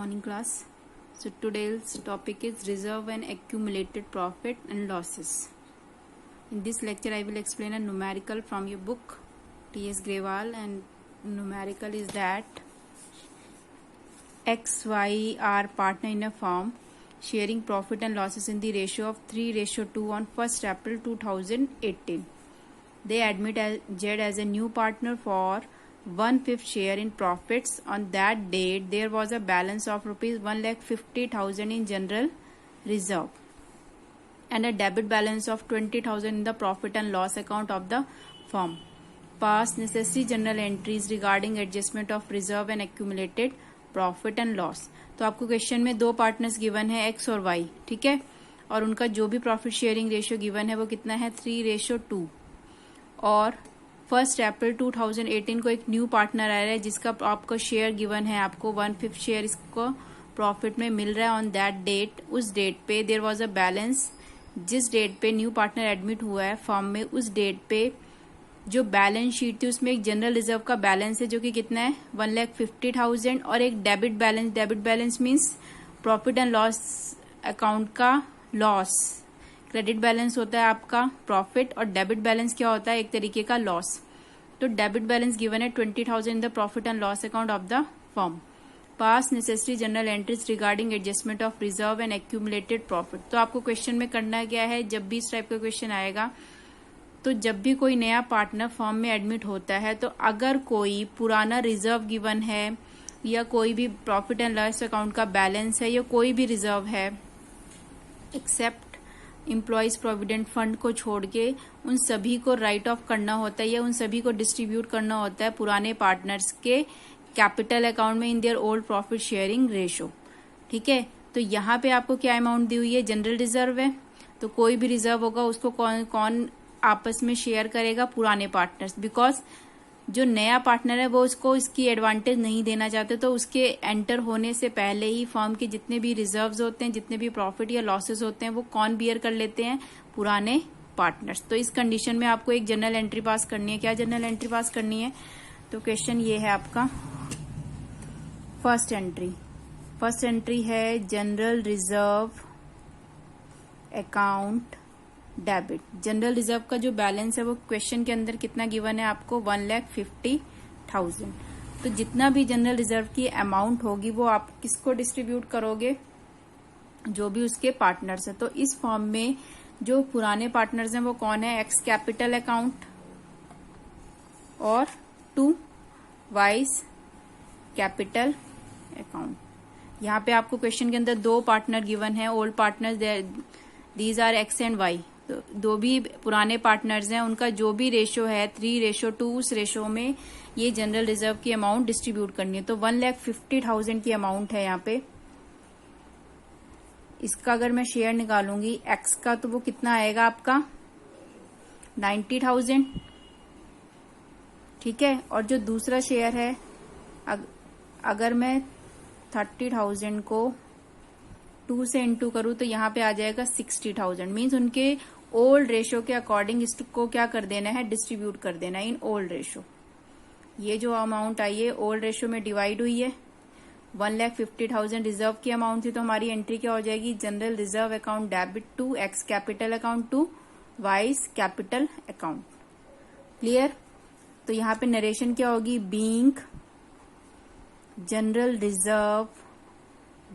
morning class. So today's topic is reserve and accumulated profit and losses. In this lecture I will explain a numerical from your book T.S. Grewal, and numerical is that X, Y are partner in a firm sharing profit and losses in the ratio of 3:2 on 1st April 2018. They admit Z as a new partner for 1/5 share in profits. On that date, there was a balance of rupees 1,50,000 in general reserve and a debit balance of 20,000 in the profit and loss account of the firm. Past necessary journal entries regarding adjustment of reserve and accumulated profit and loss. तो आपको question में दो partners given है x और Y, ठीक है, और उनका जो भी प्रॉफिट शेयरिंग रेशियो गिवन है वो कितना है 3:2, और 1 अप्रैल 2018 को एक न्यू पार्टनर आ रहा है जिसका आपको शेयर गिवन है, आपको 1/5 शेयर इसको प्रॉफिट में मिल रहा है ऑन दैट डेट. उस डेट पे देयर वाज अ बैलेंस, जिस डेट पे न्यू पार्टनर एडमिट हुआ है फर्म में, उस डेट पे जो बैलेंस शीट थी उसमें एक जनरल रिजर्व का बैलेंस है जो कि कितना है 1,50,000, और एक debit balance means profit and loss account का लॉस. क्रेडिट बैलेंस होता है आपका प्रॉफिट और डेबिट बैलेंस क्या होता है, एक तरीके का लॉस. तो डेबिट बैलेंस गिवन है 20,000 in the profit and loss account of the firm. Pass necessary general entries regarding adjustment of reserve and accumulated profit. तो आपको क्वेश्चन में करना क्या है, जब भी इस टाइप का क्वेश्चन आएगा तो जब भी कोई नया पार्टनर फर्म में एडमिट होता है तो अगर कोई पुराना रिजर्व गिवन है या कोई भी प्रॉफिट एंड लॉस अकाउंट का बैलेंस है या कोई भी रिजर्व है एक्सेप्ट एम्प्लॉयज प्रोविडेंट फंड को छोड़ के, उन सभी को राइट ऑफ करना होता है या उन सभी को डिस्ट्रीब्यूट करना होता है पुराने पार्टनर्स के कैपिटल अकाउंट में in their old profit sharing ratio. ठीक है, तो यहाँ पे आपको क्या अमाउंट दी हुई है, जनरल रिजर्व है. तो कोई भी रिजर्व होगा उसको कौन आपस में शेयर करेगा, पुराने पार्टनर्स. बिकॉज जो नया पार्टनर है वो उसको इसकी एडवांटेज नहीं देना चाहते, तो उसके एंटर होने से पहले ही फर्म के जितने भी रिजर्व्स होते हैं, जितने भी प्रॉफिट या लॉसेस होते हैं, वो कौन बियर कर लेते हैं, पुराने पार्टनर्स. तो इस कंडीशन में आपको एक जनरल एंट्री पास करनी है. क्या जनरल एंट्री पास करनी है, तो क्वेश्चन ये है आपका फर्स्ट एंट्री है general reserve account debit. General reserve का जो बैलेंस है वो क्वेश्चन के अंदर कितना गिवन है आपको 1,50,000. तो जितना भी जनरल रिजर्व की अमाउंट होगी वो आप किसको डिस्ट्रीब्यूट करोगे, जो भी उसके पार्टनर्स है. तो इस फॉर्म में जो पुराने पार्टनर्स हैं वो कौन है, एक्स कैपिटल अकाउंट और 2 वाइस कैपिटल अकाउंट. यहाँ पे आपको क्वेश्चन के अंदर दो पार्टनर गिवन है, old partners, these are X and Y. तो दो भी पुराने पार्टनर्स हैं, उनका जो भी रेशो है 3:2, उस रेशो में ये जनरल रिजर्व की अमाउंट डिस्ट्रीब्यूट करनी है. तो 1,50,000 की अमाउंट है यहाँ पे. इसका अगर मैं शेयर निकालूंगी एक्स का तो वो कितना आएगा आपका 90,000. ठीक है, और जो दूसरा शेयर है अगर मैं 30,000 को 2 से इंटू करूं तो यहाँ पे आ जाएगा 60,000. मीन्स उनके ओल्ड रेशो के अकॉर्डिंग इसको क्या कर देना है, डिस्ट्रीब्यूट कर देना है इन ओल्ड रेशो. ये जो अमाउंट आई है ओल्ड रेशो में डिवाइड हुई है. 1,50,000 रिजर्व की अमाउंट थी, तो हमारी एंट्री क्या हो जाएगी, general reserve account debit to X capital account to Y capital account. Clear. तो यहाँ पे नरेशन क्या होगी, being general reserve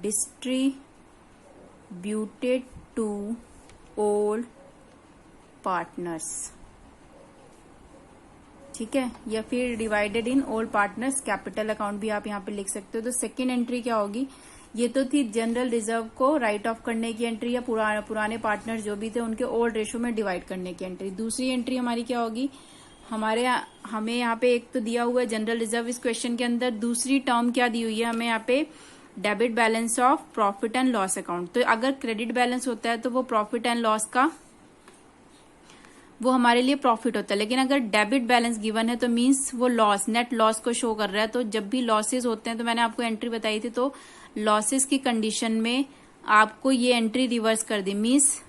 distributed to old partners. ठीक है, या फिर divided in old partners capital account भी आप यहाँ पे लिख सकते हो. तो सेकेंड एंट्री क्या होगी, ये तो थी जनरल रिजर्व को राइट ऑफ करने की एंट्री या पुराने पार्टनर जो भी थे उनके ओल्ड रेशो में डिवाइड करने की एंट्री. दूसरी एंट्री हमारी क्या होगी, हमें यहाँ पे एक तो दिया हुआ है जनरल रिजर्व इस क्वेश्चन के अंदर, दूसरी टर्म क्या दी हुई है हमें यहाँ पे, debit balance of profit and loss account. तो अगर क्रेडिट बैलेंस होता है तो वो प्रॉफिट एंड लॉस का वो हमारे लिए प्रॉफिट होता है, लेकिन अगर डेबिट बैलेंस गिवन है तो मींस वो लॉस, नेट लॉस को शो कर रहा है. तो जब भी लॉसेस होते हैं, तो मैंने आपको एंट्री बताई थी, तो लॉसेस की कंडीशन में आपको ये एंट्री रिवर्स कर दी. मींस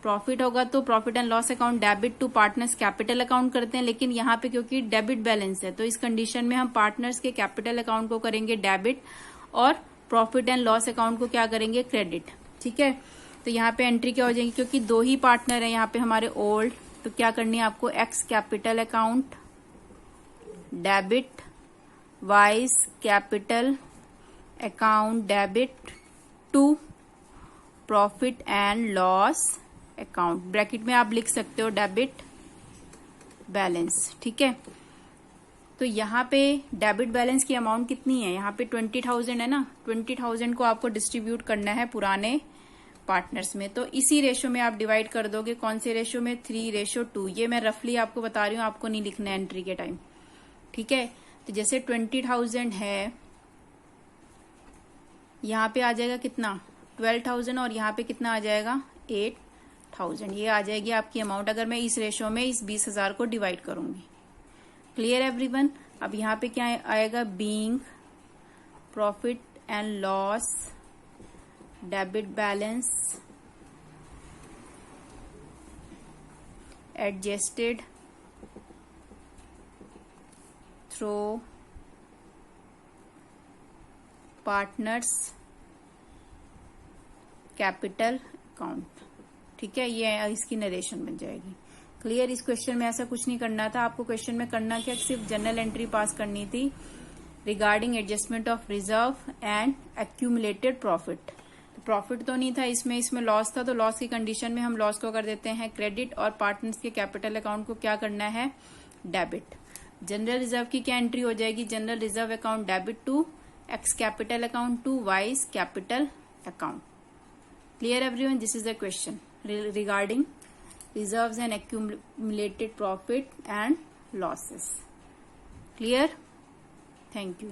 प्रॉफिट होगा तो profit and loss account debit to partners capital account करते हैं, लेकिन यहाँ पे क्योंकि डेबिट बैलेंस है तो इस कंडीशन में हम पार्टनर्स के कैपिटल अकाउंट को करेंगे डेबिट और प्रॉफिट एंड लॉस अकाउंट को क्या करेंगे, क्रेडिट। ठीक है, तो यहाँ पे एंट्री क्या हो जाएगी, क्योंकि दो ही पार्टनर है यहाँ पे हमारे ओल्ड, तो क्या करनी है आपको, X capital account debit, Y capital account debit to profit and loss account, bracket में आप लिख सकते हो डेबिट बैलेंस। ठीक है, तो यहाँ पे डेबिट बैलेंस की अमाउंट कितनी है, यहाँ पे 20,000 है ना, 20,000 को आपको डिस्ट्रीब्यूट करना है पुराने पार्टनर्स में, तो इसी रेशो में आप डिवाइड कर दोगे। कौन से रेशो में, 3:2। ये मैं रफली आपको बता रही हूँ, आपको नहीं लिखना है एंट्री के टाइम। ठीक है, तो जैसे 20,000 है, यहाँ पे आ जाएगा कितना, 12,000, और यहाँ पे कितना आ जाएगा, 8,000। ये आ जाएगी आपकी अमाउंट, अगर मैं इस रेशो में इस 20,000 को डिवाइड करूंगी। Clear everyone. अब यहाँ पे क्या आएगा, being profit and loss debit balance adjusted through partners capital account. ठीक है, ये इसकी नरेशन बन जाएगी। क्लियर। इस क्वेश्चन में ऐसा कुछ नहीं करना था आपको, क्वेश्चन में करना क्या, सिर्फ जनरल एंट्री पास करनी थी regarding adjustment of reserve and accumulated profit. तो प्रॉफिट तो नहीं था इसमें लॉस था, तो लॉस की कंडीशन में हम लॉस को कर देते हैं क्रेडिट, और पार्टनर्स के कैपिटल अकाउंट को क्या करना है, डेबिट। जनरल रिजर्व की क्या एंट्री हो जाएगी, general reserve account debit to X capital account to Y capital account. Clear everyone, this is the question regarding reserves and accumulated profit and losses. Clear? Thank you.